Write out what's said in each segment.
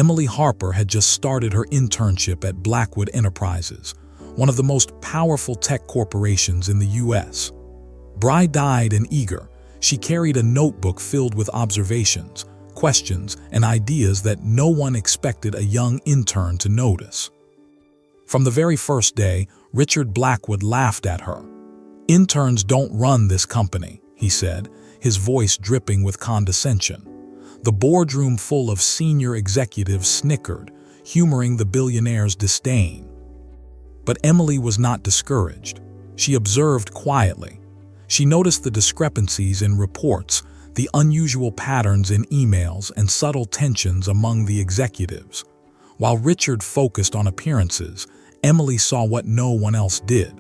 Emily Harper had just started her internship at Blackwood Enterprises, one of the most powerful tech corporations in the U.S. Bright-eyed and eager, she carried a notebook filled with observations, questions, and ideas that no one expected a young intern to notice. From the very first day, Richard Blackwood laughed at her. "Interns don't run this company," he said, his voice dripping with condescension. The boardroom full of senior executives snickered, humoring the billionaire's disdain. But Emily was not discouraged. She observed quietly. She noticed the discrepancies in reports, the unusual patterns in emails, and subtle tensions among the executives. While Richard focused on appearances, Emily saw what no one else did.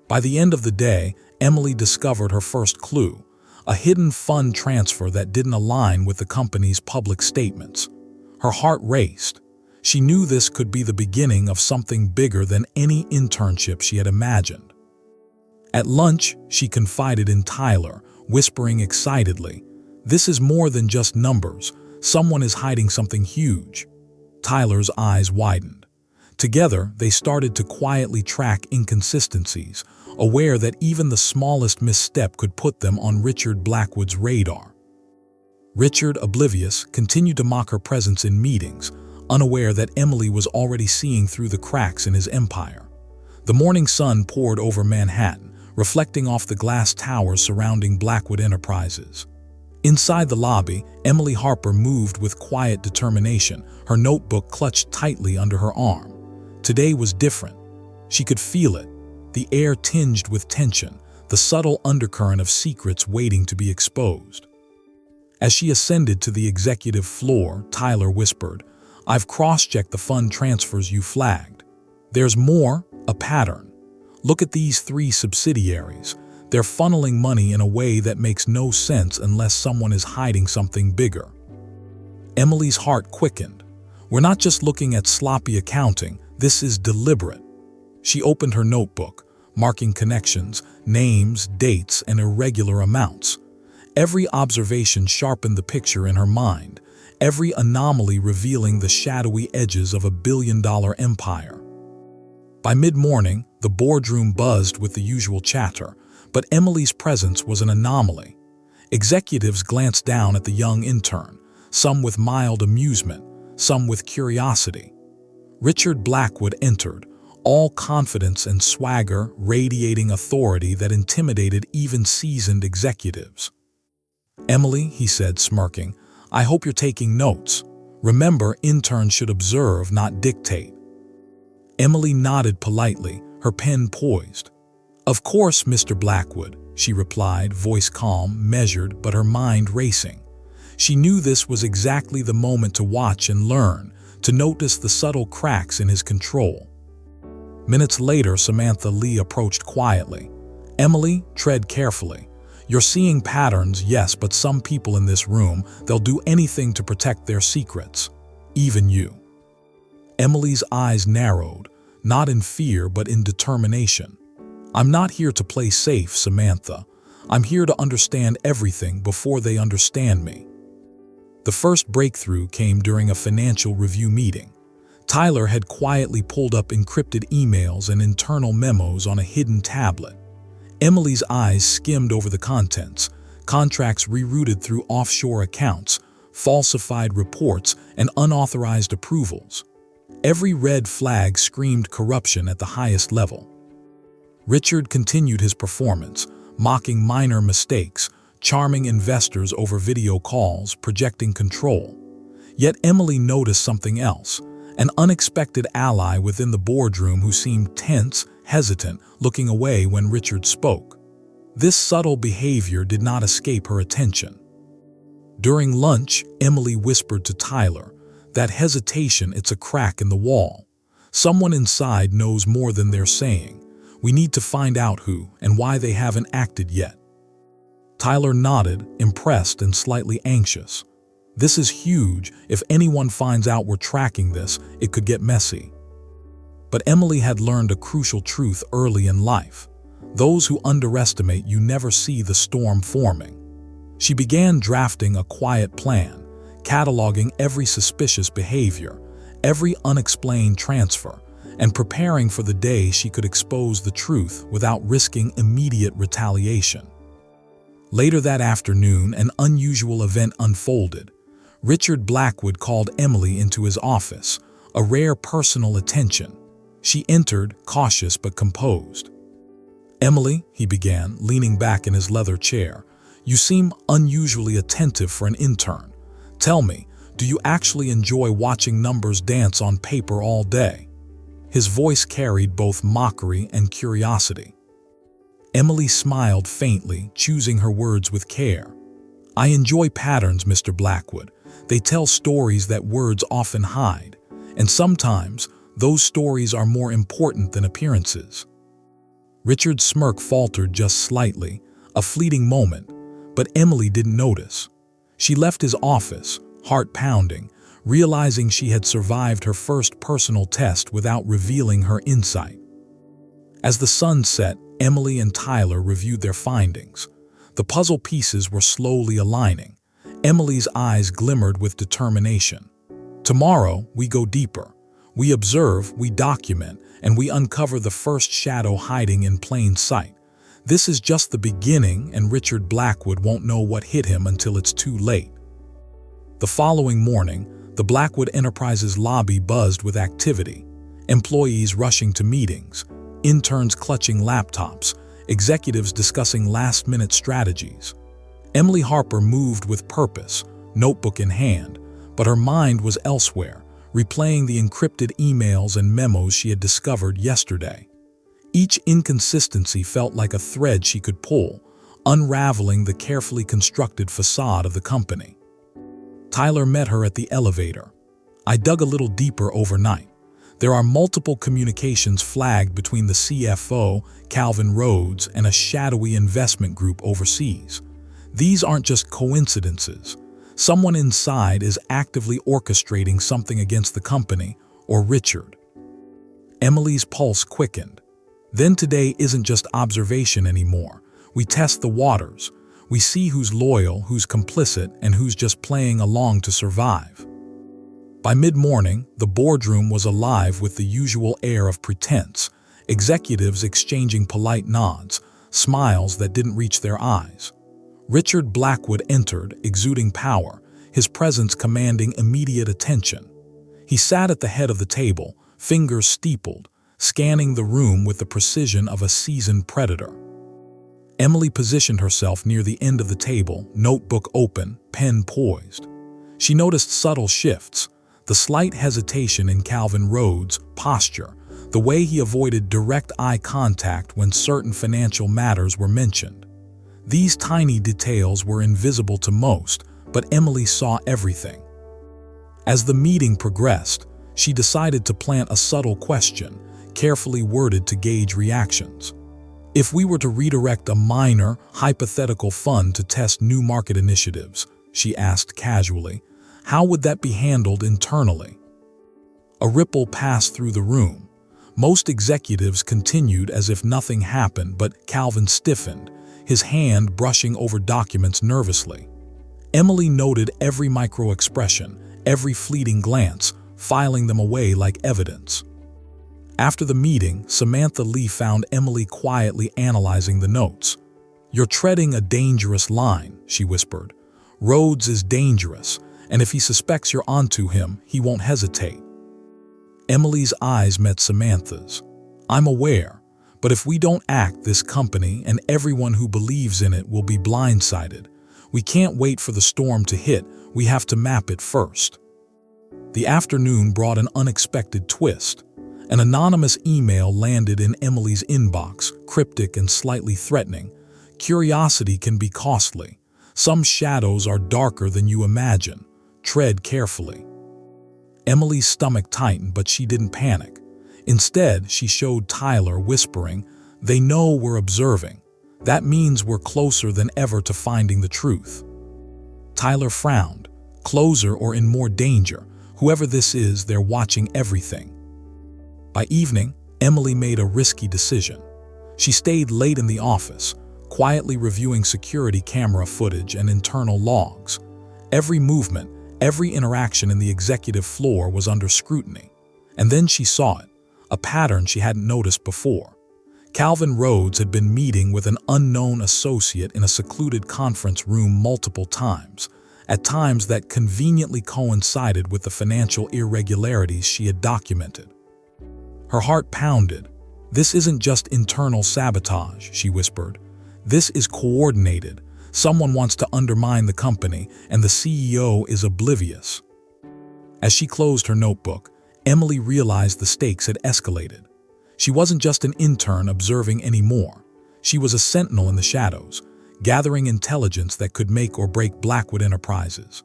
By the end of the day, Emily discovered her first clue, a hidden fund transfer that didn't align with the company's public statements. Her heart raced. She knew this could be the beginning of something bigger than any internship she had imagined. At lunch, she confided in Tyler, whispering excitedly, "This is more than just numbers. Someone is hiding something huge." Tyler's eyes widened. Together, they started to quietly track inconsistencies, aware that even the smallest misstep could put them on Richard Blackwood's radar. Richard, oblivious, continued to mock her presence in meetings, unaware that Emily was already seeing through the cracks in his empire. The morning sun poured over Manhattan, reflecting off the glass towers surrounding Blackwood Enterprises. Inside the lobby, Emily Harper moved with quiet determination, her notebook clutched tightly under her arm. Today was different. She could feel it, the air tinged with tension, the subtle undercurrent of secrets waiting to be exposed. As she ascended to the executive floor, Tyler whispered, "I've cross-checked the fund transfers you flagged. There's more, a pattern. Look at these 3 subsidiaries. They're funneling money in a way that makes no sense unless someone is hiding something bigger." Emily's heart quickened. "We're not just looking at sloppy accounting, this is deliberate." She opened her notebook, marking connections, names, dates, and irregular amounts. Every observation sharpened the picture in her mind, every anomaly revealing the shadowy edges of a billion-dollar empire. By mid-morning, the boardroom buzzed with the usual chatter, but Emily's presence was an anomaly. Executives glanced down at the young intern, some with mild amusement, some with curiosity. Richard Blackwood entered, all confidence and swagger, radiating authority that intimidated even seasoned executives. "Emily," he said, smirking, "I hope you're taking notes. Remember, interns should observe, not dictate." Emily nodded politely, her pen poised. "Of course, Mr. Blackwood," she replied, voice calm, measured, but her mind racing. She knew this was exactly the moment to watch and learn, to notice the subtle cracks in his control. Minutes later, Samantha Lee approached quietly. "Emily, tread carefully. You're seeing patterns, yes, but some people in this room, they'll do anything to protect their secrets. Even you." Emily's eyes narrowed, not in fear but in determination. "I'm not here to play safe, Samantha. I'm here to understand everything before they understand me." The first breakthrough came during a financial review meeting. Tyler had quietly pulled up encrypted emails and internal memos on a hidden tablet. Emily's eyes skimmed over the contents, contracts rerouted through offshore accounts, falsified reports, and unauthorized approvals. Every red flag screamed corruption at the highest level. Richard continued his performance, mocking minor mistakes, charming investors over video calls, projecting control. Yet Emily noticed something else, an unexpected ally within the boardroom who seemed tense, hesitant, looking away when Richard spoke. This subtle behavior did not escape her attention. During lunch, Emily whispered to Tyler, "That hesitation, it's a crack in the wall. Someone inside knows more than they're saying. We need to find out who and why they haven't acted yet." Tyler nodded, impressed and slightly anxious. "This is huge. If anyone finds out we're tracking this, it could get messy." But Emily had learned a crucial truth early in life. Those who underestimate you never see the storm forming. She began drafting a quiet plan, cataloging every suspicious behavior, every unexplained transfer, and preparing for the day she could expose the truth without risking immediate retaliation. Later that afternoon, an unusual event unfolded. Richard Blackwood called Emily into his office, a rare personal attention. She entered, cautious but composed. "Emily," he began, leaning back in his leather chair, "you seem unusually attentive for an intern. Tell me, do you actually enjoy watching numbers dance on paper all day?" His voice carried both mockery and curiosity. Emily smiled faintly, choosing her words with care. "I enjoy patterns, Mr. Blackwood. They tell stories that words often hide, and sometimes those stories are more important than appearances." Richard's smirk faltered just slightly, a fleeting moment, but Emily didn't notice. She left his office, heart pounding, realizing she had survived her first personal test without revealing her insight. As the sun set, Emily and Tyler reviewed their findings. The puzzle pieces were slowly aligning. Emily's eyes glimmered with determination. "Tomorrow, we go deeper. We observe, we document, and we uncover the first shadow hiding in plain sight. This is just the beginning, and Richard Blackwood won't know what hit him until it's too late." The following morning, the Blackwood Enterprises lobby buzzed with activity. Employees rushing to meetings, interns clutching laptops, executives discussing last-minute strategies. Emily Harper moved with purpose, notebook in hand, but her mind was elsewhere, replaying the encrypted emails and memos she had discovered yesterday. Each inconsistency felt like a thread she could pull, unraveling the carefully constructed facade of the company. Tyler met her at the elevator. "I dug a little deeper overnight. There are multiple communications flagged between the CFO, Calvin Rhodes, and a shadowy investment group overseas. These aren't just coincidences. Someone inside is actively orchestrating something against the company or Richard." Emily's pulse quickened. "Then today isn't just observation anymore. We test the waters. We see who's loyal, who's complicit, and who's just playing along to survive." By mid-morning, the boardroom was alive with the usual air of pretense, executives exchanging polite nods, smiles that didn't reach their eyes. Richard Blackwood entered, exuding power, his presence commanding immediate attention. He sat at the head of the table, fingers steepled, scanning the room with the precision of a seasoned predator. Emily positioned herself near the end of the table, notebook open, pen poised. She noticed subtle shifts, the slight hesitation in Calvin Rhodes' posture, the way he avoided direct eye contact when certain financial matters were mentioned. These tiny details were invisible to most, but Emily saw everything. As the meeting progressed, she decided to plant a subtle question, carefully worded to gauge reactions. "If we were to redirect a minor, hypothetical fund to test new market initiatives," she asked casually, "how would that be handled internally?" A ripple passed through the room. Most executives continued as if nothing happened, but Calvin stiffened, his hand brushing over documents nervously. Emily noted every micro-expression, every fleeting glance, filing them away like evidence. After the meeting, Samantha Lee found Emily quietly analyzing the notes. "You're treading a dangerous line," she whispered. "Rhodes is dangerous, and if he suspects you're onto him, he won't hesitate." Emily's eyes met Samantha's. "I'm aware, but if we don't act, this company and everyone who believes in it will be blindsided. We can't wait for the storm to hit, we have to map it first." The afternoon brought an unexpected twist. An anonymous email landed in Emily's inbox, cryptic and slightly threatening. "Curiosity can be costly. Some shadows are darker than you imagine. Tread carefully." Emily's stomach tightened, but she didn't panic. Instead, she showed Tyler, whispering, "They know we're observing. That means we're closer than ever to finding the truth." Tyler frowned. "Closer or in more danger? Whoever this is, they're watching everything." By evening, Emily made a risky decision. She stayed late in the office, quietly reviewing security camera footage and internal logs. Every movement, Every interaction in the executive floor was under scrutiny. And then she saw it, a pattern she hadn't noticed before. Calvin Rhodes had been meeting with an unknown associate in a secluded conference room multiple times, at times that conveniently coincided with the financial irregularities she had documented. Her heart pounded. "This isn't just internal sabotage," she whispered. "This is coordinated. Someone wants to undermine the company, and the CEO is oblivious." As she closed her notebook, Emily realized the stakes had escalated. She wasn't just an intern observing anymore. She was a sentinel in the shadows, gathering intelligence that could make or break Blackwood Enterprises.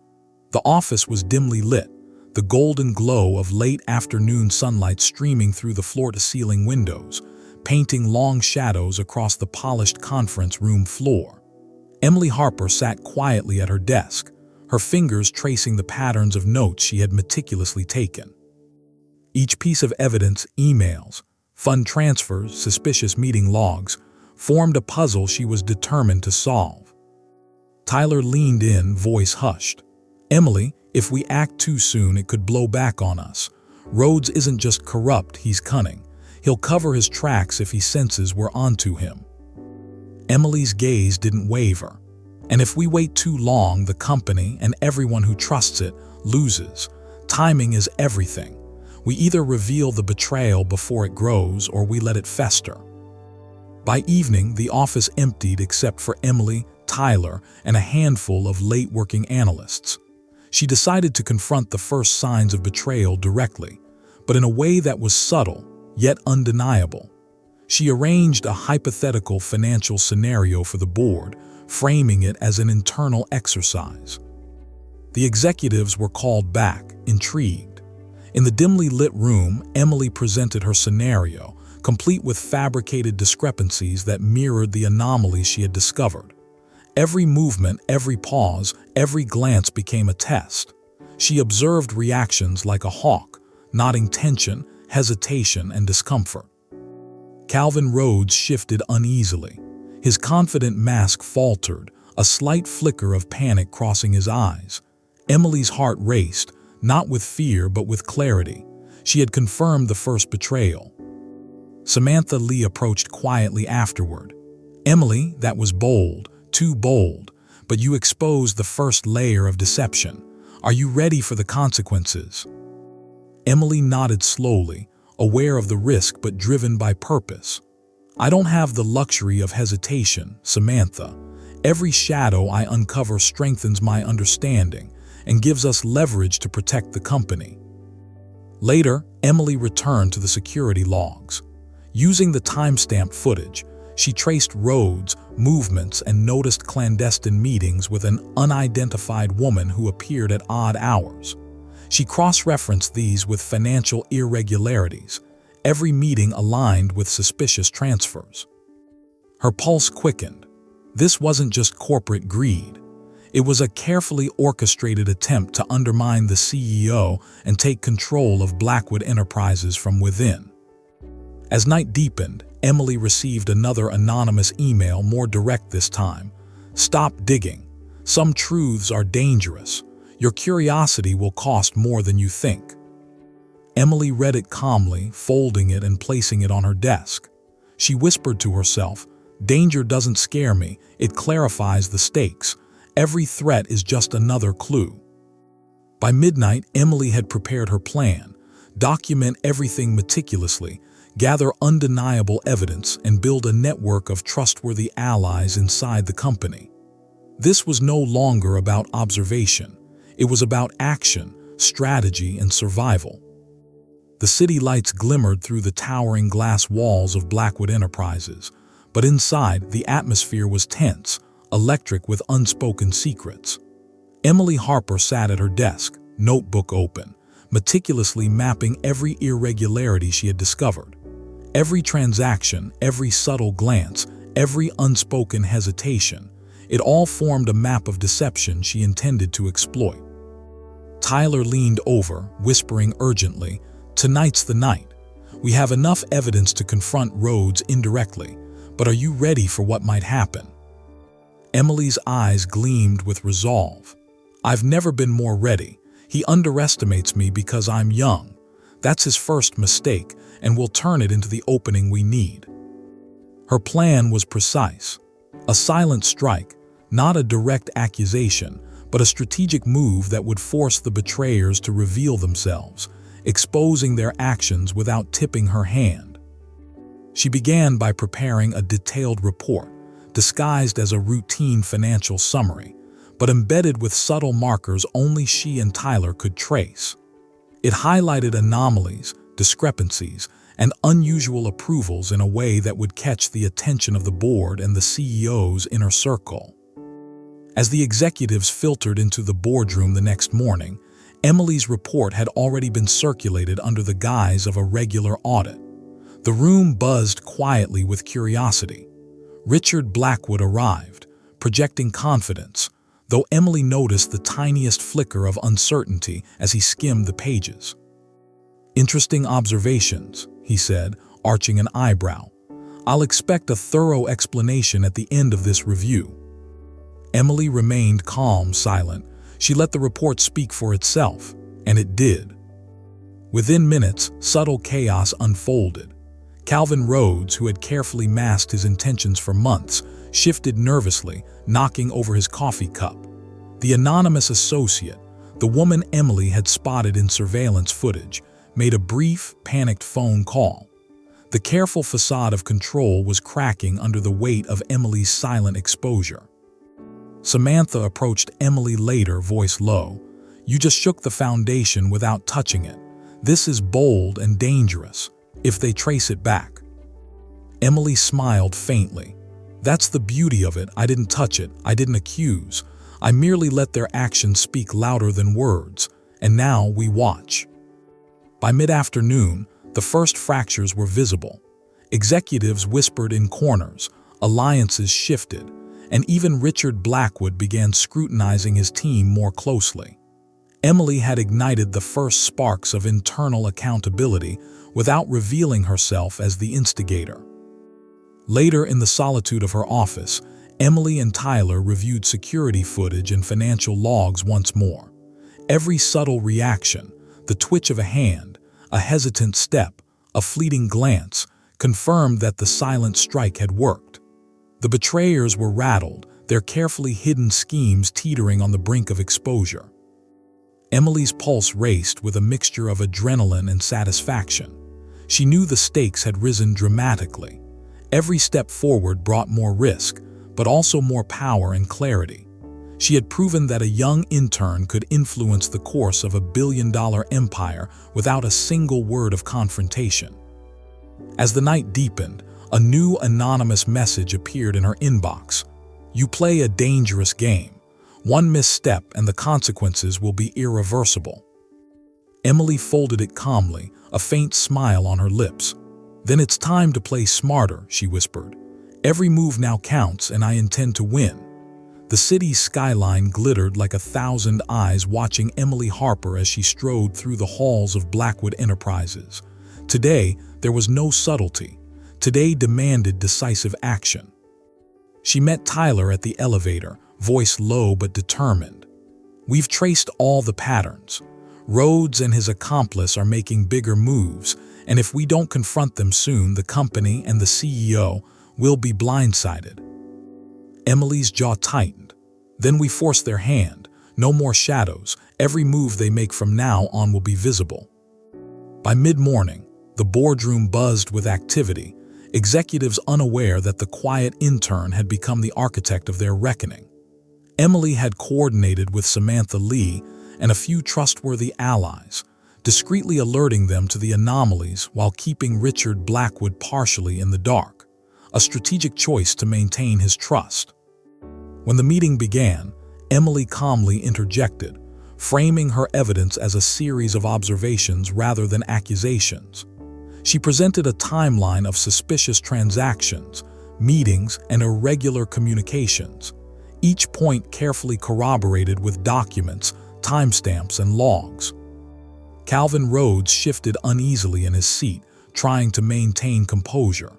The office was dimly lit, the golden glow of late afternoon sunlight streaming through the floor-to-ceiling windows, painting long shadows across the polished conference room floor. Emily Harper sat quietly at her desk, her fingers tracing the patterns of notes she had meticulously taken. Each piece of evidence, emails, fund transfers, suspicious meeting logs, formed a puzzle she was determined to solve. Tyler leaned in, voice hushed. "Emily, if we act too soon, it could blow back on us. Rhodes isn't just corrupt, he's cunning. He'll cover his tracks if he senses we're onto him." Emily's gaze didn't waver. "And if we wait too long, the company and everyone who trusts it loses. Timing is everything. We either reveal the betrayal before it grows or we let it fester." By evening, the office emptied except for Emily, Tyler, and a handful of late-working analysts. She decided to confront the first signs of betrayal directly, but in a way that was subtle, yet undeniable. She arranged a hypothetical financial scenario for the board, framing it as an internal exercise. The executives were called back, intrigued. In the dimly lit room, Emily presented her scenario, complete with fabricated discrepancies that mirrored the anomalies she had discovered. Every movement, every pause, every glance became a test. She observed reactions like a hawk, noting tension, hesitation, and discomfort. Calvin Rhodes shifted uneasily. His confident mask faltered, a slight flicker of panic crossing his eyes. Emily's heart raced, not with fear but with clarity. She had confirmed the first betrayal. Samantha Lee approached quietly afterward. "Emily, that was bold, too bold, but you exposed the first layer of deception. Are you ready for the consequences?" Emily nodded slowly, aware of the risk but driven by purpose. "I don't have the luxury of hesitation, Samantha. Every shadow I uncover strengthens my understanding and gives us leverage to protect the company." Later, Emily returned to the security logs. Using the timestamped footage, she traced Rhodes' movements and noticed clandestine meetings with an unidentified woman who appeared at odd hours. She cross-referenced these with financial irregularities, every meeting aligned with suspicious transfers. Her pulse quickened. This wasn't just corporate greed. It was a carefully orchestrated attempt to undermine the CEO and take control of Blackwood Enterprises from within. As night deepened, Emily received another anonymous email, more direct this time. "Stop digging. Some truths are dangerous. Your curiosity will cost more than you think." Emily read it calmly, folding it and placing it on her desk. She whispered to herself, "Danger doesn't scare me, it clarifies the stakes. Every threat is just another clue." By midnight, Emily had prepared her plan. Document everything meticulously, gather undeniable evidence, and build a network of trustworthy allies inside the company. This was no longer about observation. It was about action, strategy, and survival. The city lights glimmered through the towering glass walls of Blackwood Enterprises, but inside, the atmosphere was tense, electric with unspoken secrets. Emily Harper sat at her desk, notebook open, meticulously mapping every irregularity she had discovered. Every transaction, every subtle glance, every unspoken hesitation, it all formed a map of deception she intended to exploit. Tyler leaned over, whispering urgently, "Tonight's the night. We have enough evidence to confront Rhodes indirectly, but are you ready for what might happen?" Emily's eyes gleamed with resolve. "I've never been more ready. He underestimates me because I'm young. That's his first mistake, and we'll turn it into the opening we need." Her plan was precise. A silent strike, not a direct accusation, but a strategic move that would force the betrayers to reveal themselves, exposing their actions without tipping her hand. She began by preparing a detailed report, disguised as a routine financial summary, but embedded with subtle markers only she and Tyler could trace. It highlighted anomalies, discrepancies, and unusual approvals in a way that would catch the attention of the board and the CEO's inner circle. As the executives filtered into the boardroom the next morning, Emily's report had already been circulated under the guise of a regular audit. The room buzzed quietly with curiosity. Richard Blackwood arrived, projecting confidence, though Emily noticed the tiniest flicker of uncertainty as he skimmed the pages. "Interesting observations," he said, arching an eyebrow. "I'll expect a thorough explanation at the end of this review." Emily remained calm, silent. She let the report speak for itself, and it did. Within minutes, subtle chaos unfolded. Calvin Rhodes, who had carefully masked his intentions for months, shifted nervously, knocking over his coffee cup. The anonymous associate, the woman Emily had spotted in surveillance footage, made a brief, panicked phone call. The careful facade of control was cracking under the weight of Emily's silent exposure. Samantha approached Emily later, voice low. "You just shook the foundation without touching it. This is bold and dangerous, if they trace it back." Emily smiled faintly. "That's the beauty of it. I didn't touch it. I didn't accuse. I merely let their actions speak louder than words. And now we watch." By mid-afternoon, the first fractures were visible. Executives whispered in corners, alliances shifted, and even Richard Blackwood began scrutinizing his team more closely. Emily had ignited the first sparks of internal accountability without revealing herself as the instigator. Later, in the solitude of her office, Emily and Tyler reviewed security footage and financial logs once more. Every subtle reaction, the twitch of a hand, a hesitant step, a fleeting glance, confirmed that the silent strike had worked. The betrayers were rattled, their carefully hidden schemes teetering on the brink of exposure. Emily's pulse raced with a mixture of adrenaline and satisfaction. She knew the stakes had risen dramatically. Every step forward brought more risk, but also more power and clarity. She had proven that a young intern could influence the course of a billion-dollar empire without a single word of confrontation. As the night deepened, a new anonymous message appeared in her inbox. "You play a dangerous game. One misstep and the consequences will be irreversible." Emily folded it calmly, a faint smile on her lips. "Then it's time to play smarter," she whispered. "Every move now counts, and I intend to win." The city's skyline glittered like 1,000 eyes watching Emily Harper as she strode through the halls of Blackwood Enterprises. Today, there was no subtlety. Today demanded decisive action. She met Tyler at the elevator, voice low but determined. "We've traced all the patterns. Rhodes and his accomplice are making bigger moves, and if we don't confront them soon, the company and the CEO will be blindsided." Emily's jaw tightened. "Then we force their hand. No more shadows. Every move they make from now on will be visible." By mid-morning, the boardroom buzzed with activity, executives unaware that the quiet intern had become the architect of their reckoning. Emily had coordinated with Samantha Lee and a few trustworthy allies, discreetly alerting them to the anomalies while keeping Richard Blackwood partially in the dark, a strategic choice to maintain his trust. When the meeting began, Emily calmly interjected, framing her evidence as a series of observations rather than accusations. She presented a timeline of suspicious transactions, meetings, and irregular communications, each point carefully corroborated with documents, timestamps, and logs. Calvin Rhodes shifted uneasily in his seat, trying to maintain composure.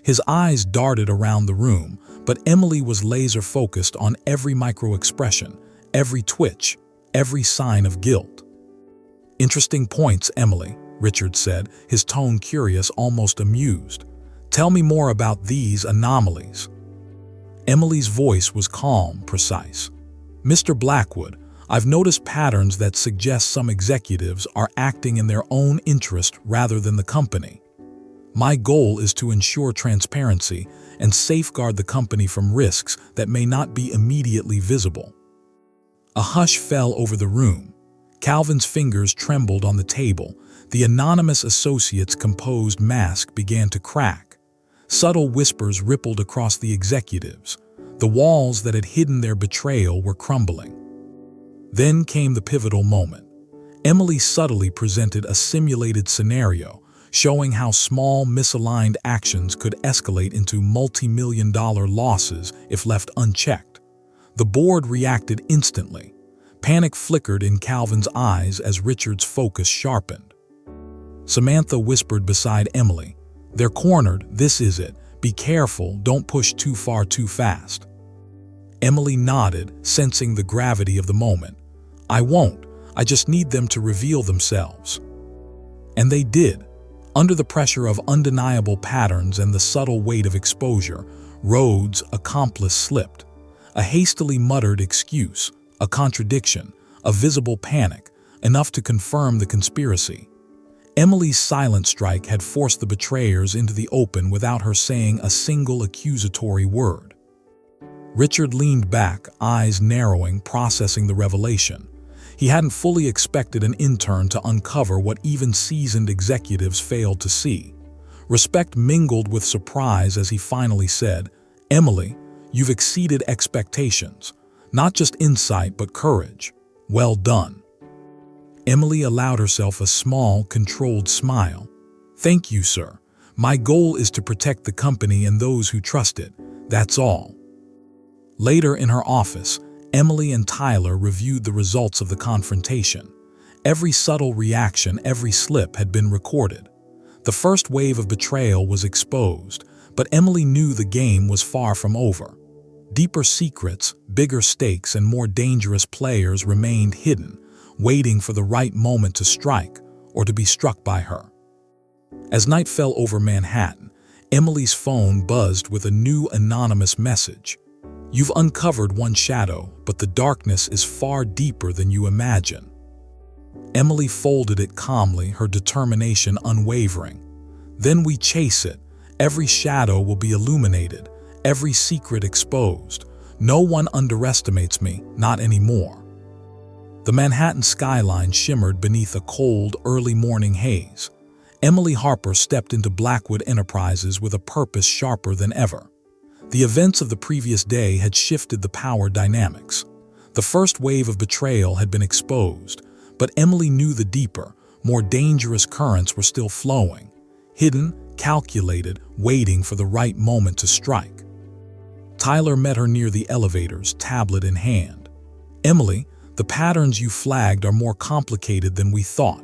His eyes darted around the room, but Emily was laser-focused on every micro-expression, every twitch, every sign of guilt. Interesting points, Emily, Richard said, his tone curious, almost amused. Tell me more about these anomalies. Emily's voice was calm, precise. Mr. Blackwood, I've noticed patterns that suggest some executives are acting in their own interest rather than the company. My goal is to ensure transparency and safeguard the company from risks that may not be immediately visible. A hush fell over the room. Calvin's fingers trembled on the table. The anonymous associate's composed mask began to crack. Subtle whispers rippled across the executives. The walls that had hidden their betrayal were crumbling. Then came the pivotal moment. Emily subtly presented a simulated scenario, showing how small, misaligned actions could escalate into multi-million-dollar losses if left unchecked. The board reacted instantly. Panic flickered in Calvin's eyes as Richard's focus sharpened. Samantha whispered beside Emily, "They're cornered, this is it. Be careful, don't push too far too fast." Emily nodded, sensing the gravity of the moment. "I won't, I just need them to reveal themselves." And they did. Under the pressure of undeniable patterns and the subtle weight of exposure, Rhodes' accomplice slipped. A hastily muttered excuse, a contradiction, a visible panic, enough to confirm the conspiracy. Emily's silent strike had forced the betrayers into the open without her saying a single accusatory word. Richard leaned back, eyes narrowing, processing the revelation. He hadn't fully expected an intern to uncover what even seasoned executives failed to see. Respect mingled with surprise as he finally said, "Emily, you've exceeded expectations. Not just insight, but courage. Well done." Emily allowed herself a small, controlled smile. "Thank you, sir. My goal is to protect the company and those who trust it. That's all." Later in her office, Emily and Tyler reviewed the results of the confrontation. Every subtle reaction, every slip had been recorded. The first wave of betrayal was exposed, but Emily knew the game was far from over. Deeper secrets, bigger stakes, and more dangerous players remained hidden, waiting for the right moment to strike or to be struck by her. As night fell over Manhattan, Emily's phone buzzed with a new anonymous message. "You've uncovered one shadow, but the darkness is far deeper than you imagine." Emily folded it calmly, her determination unwavering. "Then we chase it. Every shadow will be illuminated, every secret exposed. No one underestimates me, not anymore." The Manhattan skyline shimmered beneath a cold, early morning haze. Emily Harper stepped into Blackwood Enterprises with a purpose sharper than ever. The events of the previous day had shifted the power dynamics. The first wave of betrayal had been exposed, but Emily knew the deeper, more dangerous currents were still flowing, hidden, calculated, waiting for the right moment to strike. Tyler met her near the elevators, tablet in hand. "Emily, the patterns you flagged are more complicated than we thought.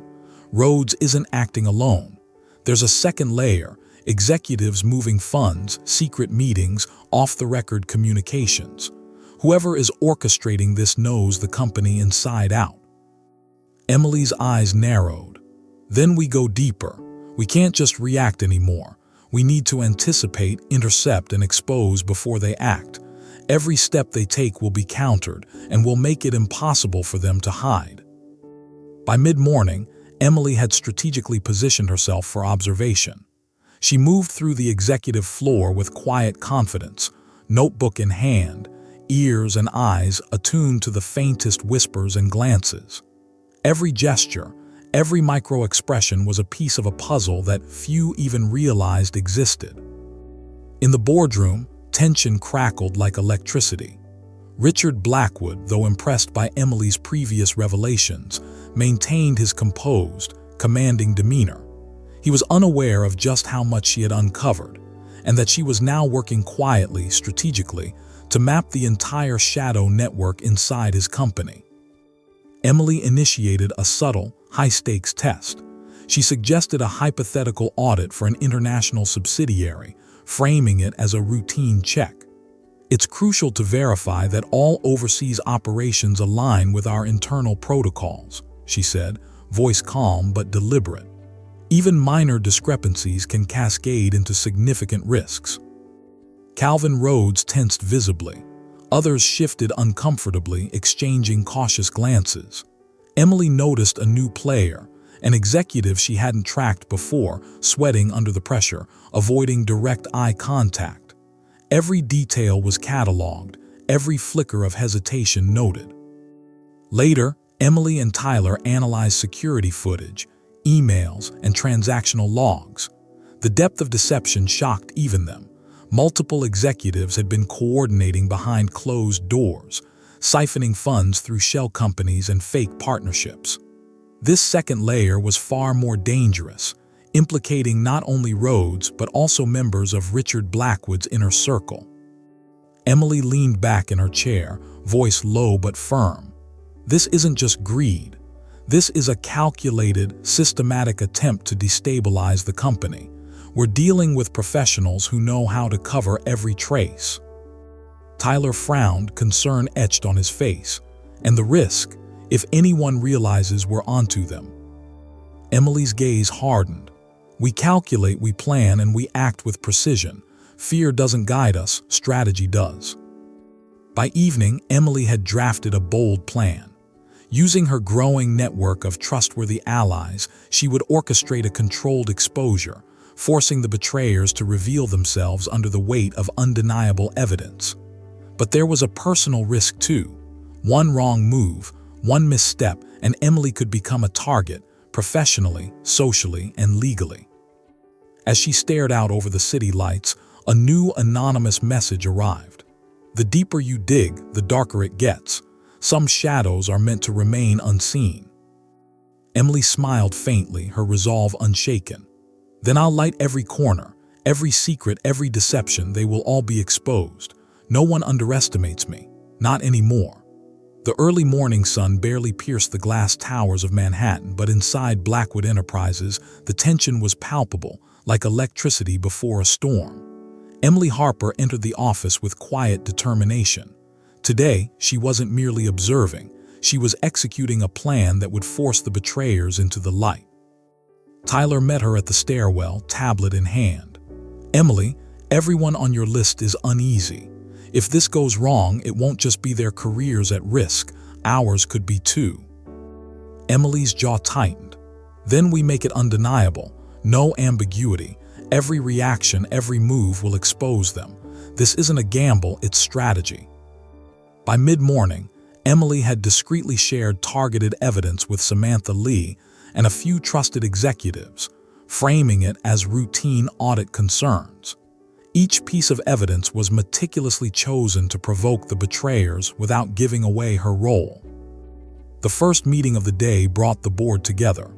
Rhodes isn't acting alone. There's a second layer, executives moving funds, secret meetings, off-the-record communications. Whoever is orchestrating this knows the company inside out." Emily's eyes narrowed. "Then we go deeper. We can't just react anymore. We need to anticipate, intercept, and expose before they act. Every step they take will be countered and will make it impossible for them to hide." By mid-morning, Emily had strategically positioned herself for observation. She moved through the executive floor with quiet confidence, notebook in hand, ears and eyes attuned to the faintest whispers and glances. Every gesture, every micro-expression was a piece of a puzzle that few even realized existed. In the boardroom, tension crackled like electricity. Richard Blackwood, though impressed by Emily's previous revelations, maintained his composed, commanding demeanor. He was unaware of just how much she had uncovered, and that she was now working quietly, strategically, to map the entire shadow network inside his company. Emily initiated a subtle, high-stakes test. She suggested a hypothetical audit for an international subsidiary, framing it as a routine check. "It's crucial to verify that all overseas operations align with our internal protocols," she said, voice calm but deliberate. Even minor discrepancies can cascade into significant risks. Calvin Rhodes tensed visibly. Others shifted uncomfortably, exchanging cautious glances. Emily noticed a new player, an executive she hadn't tracked before, sweating under the pressure, avoiding direct eye contact. Every detail was cataloged, every flicker of hesitation noted. Later, Emily and Tyler analyzed security footage, emails, and transactional logs. The depth of deception shocked even them. Multiple executives had been coordinating behind closed doors, siphoning funds through shell companies and fake partnerships. This second layer was far more dangerous, implicating not only Rhodes but also members of Richard Blackwood's inner circle. Emily leaned back in her chair, voice low but firm. This isn't just greed. This is a calculated, systematic attempt to destabilize the company. We're dealing with professionals who know how to cover every trace. Tyler frowned, concern etched on his face. And the risk, if anyone realizes we're onto them. Emily's gaze hardened. We calculate, we plan, and we act with precision. Fear doesn't guide us, strategy does. By evening, Emily had drafted a bold plan. Using her growing network of trustworthy allies, she would orchestrate a controlled exposure, forcing the betrayers to reveal themselves under the weight of undeniable evidence. But there was a personal risk too. One wrong move, one misstep, and Emily could become a target, professionally, socially, and legally. As she stared out over the city lights, a new anonymous message arrived. The deeper you dig, the darker it gets. Some shadows are meant to remain unseen. Emily smiled faintly, her resolve unshaken. Then I'll light every corner, every secret, every deception. They will all be exposed. No one underestimates me. Not anymore. The early morning sun barely pierced the glass towers of Manhattan, but inside Blackwood Enterprises, the tension was palpable, like electricity before a storm. Emily Harper entered the office with quiet determination. Today, she wasn't merely observing. She was executing a plan that would force the betrayers into the light. Tyler met her at the stairwell, tablet in hand. Emily, everyone on your list is uneasy. If this goes wrong, it won't just be their careers at risk. Ours could be too. Emily's jaw tightened. Then we make it undeniable. No ambiguity. Every reaction, every move will expose them. This isn't a gamble, it's strategy. By mid-morning, Emily had discreetly shared targeted evidence with Samantha Lee and a few trusted executives, framing it as routine audit concerns. Each piece of evidence was meticulously chosen to provoke the betrayers without giving away her role. The first meeting of the day brought the board together.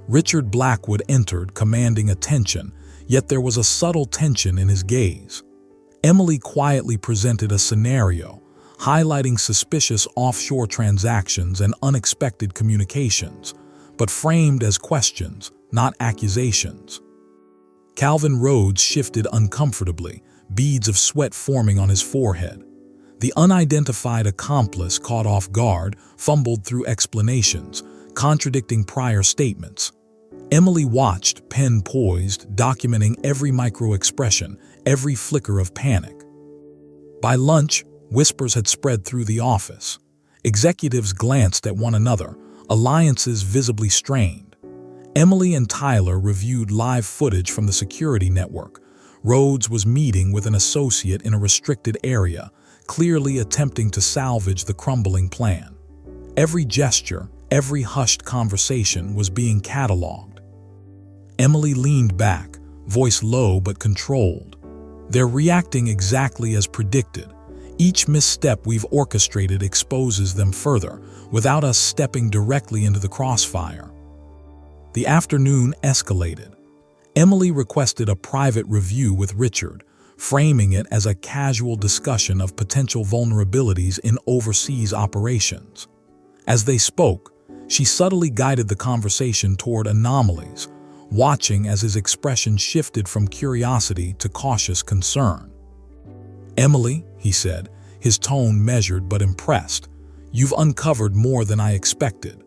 Richard Blackwood entered, commanding attention, yet there was a subtle tension in his gaze. Emily quietly presented a scenario, highlighting suspicious offshore transactions and unexpected communications, but framed as questions, not accusations. Calvin Rhodes shifted uncomfortably, beads of sweat forming on his forehead. The unidentified accomplice, caught off guard, fumbled through explanations, contradicting prior statements. Emily watched, pen poised, documenting every micro-expression, every flicker of panic. By lunch, whispers had spread through the office. Executives glanced at one another, alliances visibly strained. Emily and Tyler reviewed live footage from the security network. Rhodes was meeting with an associate in a restricted area, clearly attempting to salvage the crumbling plan. Every gesture, every hushed conversation was being cataloged. Emily leaned back, voice low but controlled. They're reacting exactly as predicted. Each misstep we've orchestrated exposes them further, without us stepping directly into the crossfire. The afternoon escalated. Emily requested a private review with Richard, framing it as a casual discussion of potential vulnerabilities in overseas operations. As they spoke, she subtly guided the conversation toward anomalies, watching as his expression shifted from curiosity to cautious concern. "Emily," he said, his tone measured but impressed, "you've uncovered more than I expected.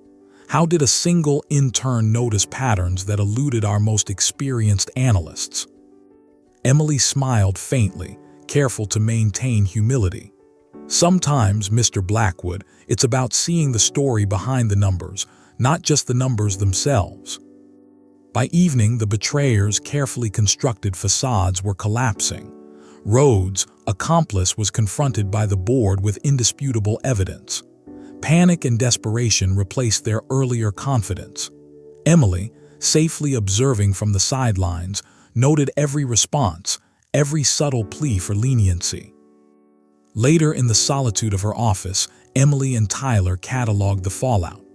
How did a single intern notice patterns that eluded our most experienced analysts? Emily smiled faintly, careful to maintain humility. Sometimes, Mr. Blackwood, it's about seeing the story behind the numbers, not just the numbers themselves. By evening, the betrayers' carefully constructed facades were collapsing. Rhodes, accomplice, was confronted by the board with indisputable evidence. Panic and desperation replaced their earlier confidence. Emily, safely observing from the sidelines, noted every response, every subtle plea for leniency. Later, in the solitude of her office, Emily and Tyler cataloged the fallout.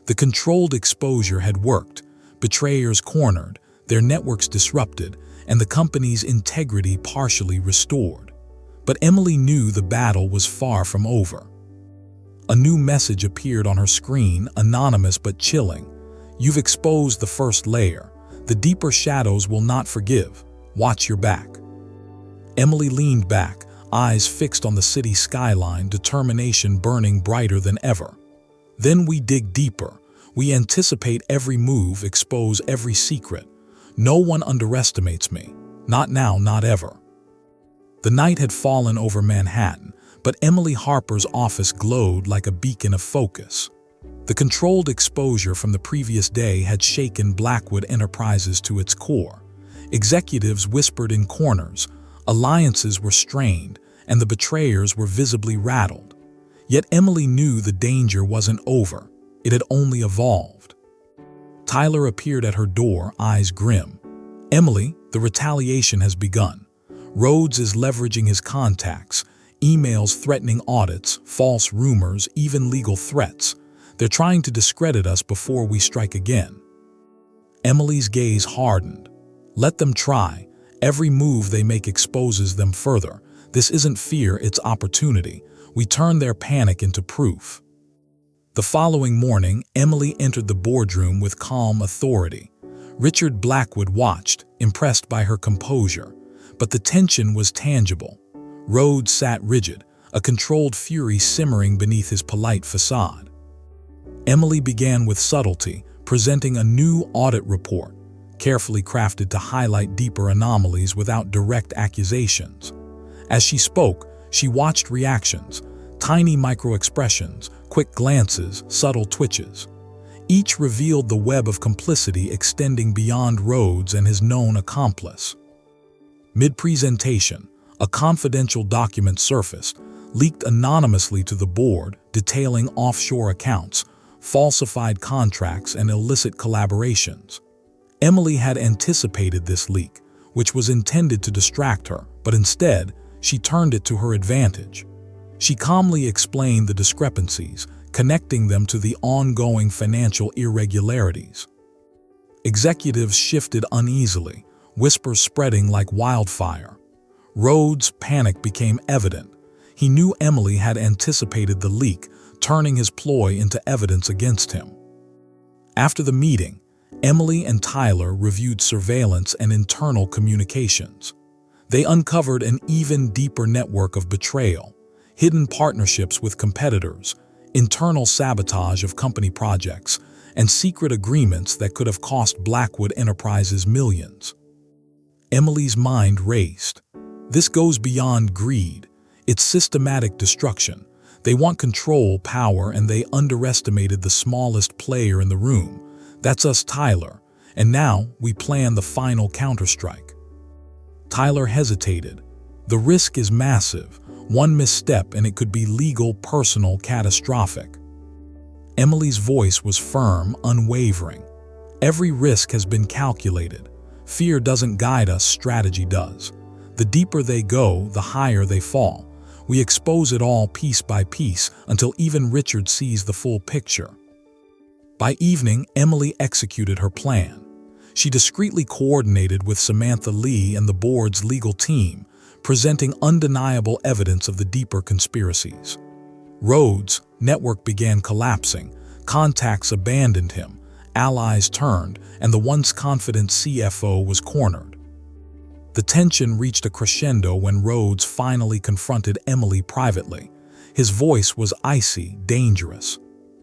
The controlled exposure had worked, betrayers cornered, their networks disrupted, and the company's integrity partially restored. But Emily knew the battle was far from over. A new message appeared on her screen, anonymous but chilling. "You've exposed the first layer. The deeper shadows will not forgive. Watch your back." Emily leaned back, eyes fixed on the city skyline, determination burning brighter than ever. "Then we dig deeper. We anticipate every move, expose every secret. No one underestimates me. Not now, not ever." The night had fallen over Manhattan, but Emily Harper's office glowed like a beacon of focus. The controlled exposure from the previous day had shaken Blackwood Enterprises to its core. Executives whispered in corners, alliances were strained, and the betrayers were visibly rattled. Yet Emily knew the danger wasn't over. It had only evolved. Tyler appeared at her door, eyes grim. "Emily, the retaliation has begun. Rhodes is leveraging his contacts, emails threatening audits, false rumors, even legal threats. They're trying to discredit us before we strike again." Emily's gaze hardened. "Let them try. Every move they make exposes them further. This isn't fear, it's opportunity. We turn their panic into proof." The following morning, Emily entered the boardroom with calm authority. Richard Blackwood watched, impressed by her composure. But the tension was tangible. Rhodes sat rigid, a controlled fury simmering beneath his polite facade. Emily began with subtlety, presenting a new audit report, carefully crafted to highlight deeper anomalies without direct accusations. As she spoke, she watched reactions, tiny micro-expressions, quick glances, subtle twitches. Each revealed the web of complicity extending beyond Rhodes and his known accomplice. Mid-presentation, a confidential document surfaced, leaked anonymously to the board, detailing offshore accounts, falsified contracts, and illicit collaborations. Emily had anticipated this leak, which was intended to distract her, but instead, she turned it to her advantage. She calmly explained the discrepancies, connecting them to the ongoing financial irregularities. Executives shifted uneasily, whispers spreading like wildfire. Rhodes' panic became evident. He knew Emily had anticipated the leak, turning his ploy into evidence against him. After the meeting, Emily and Tyler reviewed surveillance and internal communications. They uncovered an even deeper network of betrayal, hidden partnerships with competitors, internal sabotage of company projects, and secret agreements that could have cost Blackwood Enterprises millions. Emily's mind raced. This goes beyond greed. It's systematic destruction. They want control, power, and they underestimated the smallest player in the room. That's us, Tyler. And now we plan the final counterstrike. Tyler hesitated. The risk is massive. One misstep and it could be legal, personal, catastrophic. Emily's voice was firm, unwavering. Every risk has been calculated. Fear doesn't guide us, strategy does. The deeper they go, the higher they fall. We expose it all piece by piece until even Richard sees the full picture. By evening, Emily executed her plan. She discreetly coordinated with Samantha Lee and the board's legal team, presenting undeniable evidence of the deeper conspiracies. Rhodes' network began collapsing, contacts abandoned him, allies turned, and the once confident CFO was cornered. The tension reached a crescendo when Rhodes finally confronted Emily privately. His voice was icy, dangerous.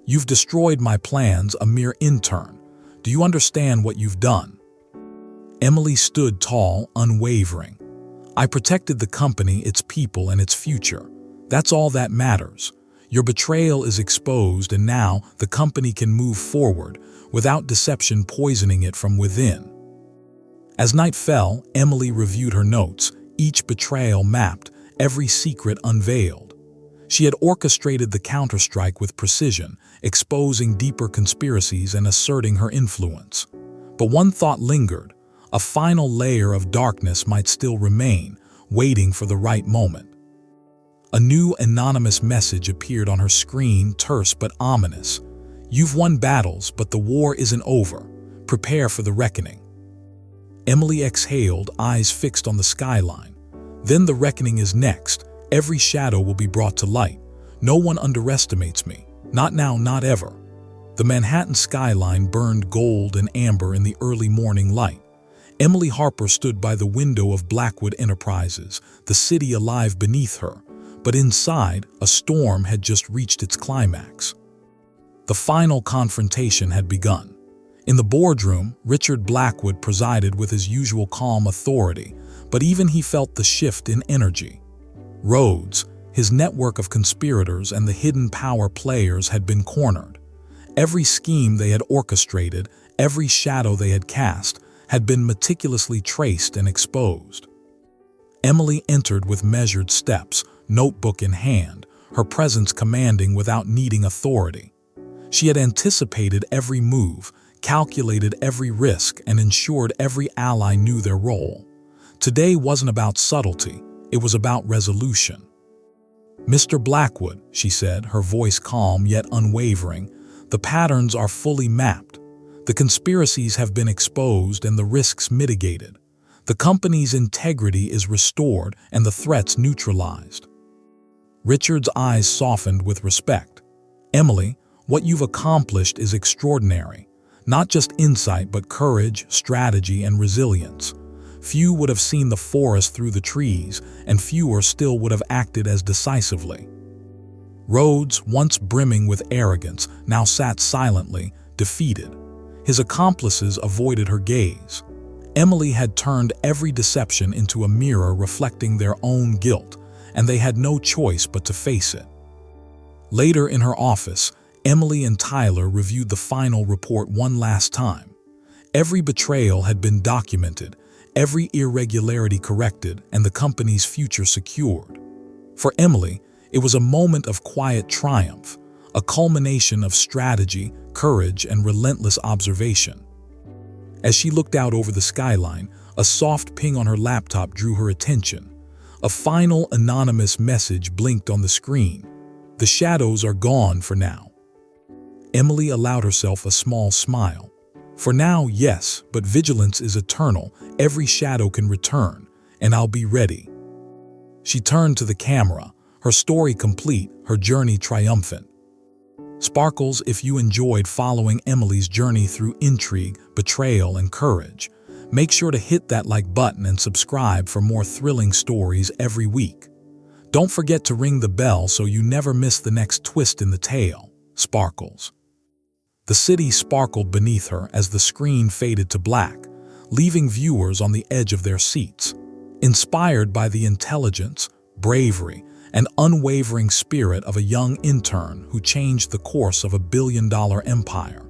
You've destroyed my plans, a mere intern. Do you understand what you've done? Emily stood tall, unwavering. I protected the company, its people, and its future. That's all that matters. Your betrayal is exposed, and now the company can move forward without deception poisoning it from within. As night fell, Emily reviewed her notes, each betrayal mapped, every secret unveiled. She had orchestrated the counterstrike with precision, exposing deeper conspiracies and asserting her influence. But one thought lingered. A final layer of darkness might still remain, waiting for the right moment. A new anonymous message appeared on her screen, terse but ominous. You've won battles, but the war isn't over. Prepare for the reckoning. Emily exhaled, eyes fixed on the skyline. Then the reckoning is next. Every shadow will be brought to light. No one underestimates me. Not now, not ever. The Manhattan skyline burned gold and amber in the early morning light. Emily Harper stood by the window of Blackwood Enterprises, the city alive beneath her. But inside, a storm had just reached its climax. The final confrontation had begun. In the boardroom, Richard Blackwood presided with his usual calm authority, but even he felt the shift in energy. Rhodes, his network of conspirators and the hidden power players had been cornered. Every scheme they had orchestrated, every shadow they had cast, had been meticulously traced and exposed. Emily entered with measured steps, notebook in hand, her presence commanding without needing authority. She had anticipated every move, calculated every risk, and ensured every ally knew their role. Today wasn't about subtlety, it was about resolution. Mr. Blackwood, she said, her voice calm yet unwavering, the patterns are fully mapped. The conspiracies have been exposed and the risks mitigated. The company's integrity is restored and the threats neutralized. Richard's eyes softened with respect. Emily, what you've accomplished is extraordinary. Not just insight, but courage, strategy, and resilience. Few would have seen the forest through the trees, and fewer still would have acted as decisively. Rhodes, once brimming with arrogance, now sat silently, defeated. His accomplices avoided her gaze. Emily had turned every deception into a mirror reflecting their own guilt, and they had no choice but to face it. Later in her office, Emily and Tyler reviewed the final report one last time. Every betrayal had been documented, every irregularity corrected, and the company's future secured. For Emily, it was a moment of quiet triumph, a culmination of strategy, courage, and relentless observation. As she looked out over the skyline, a soft ping on her laptop drew her attention. A final anonymous message blinked on the screen. The shadows are gone for now. Emily allowed herself a small smile. For now, yes, but vigilance is eternal. Every shadow can return, and I'll be ready. She turned to the camera, her story complete, her journey triumphant. Sparkles, if you enjoyed following Emily's journey through intrigue, betrayal, and courage, make sure to hit that like button and subscribe for more thrilling stories every week. Don't forget to ring the bell so you never miss the next twist in the tale. Sparkles. The city sparkled beneath her as the screen faded to black, leaving viewers on the edge of their seats. Inspired by the intelligence, bravery, and unwavering spirit of a young intern who changed the course of a billion-dollar empire,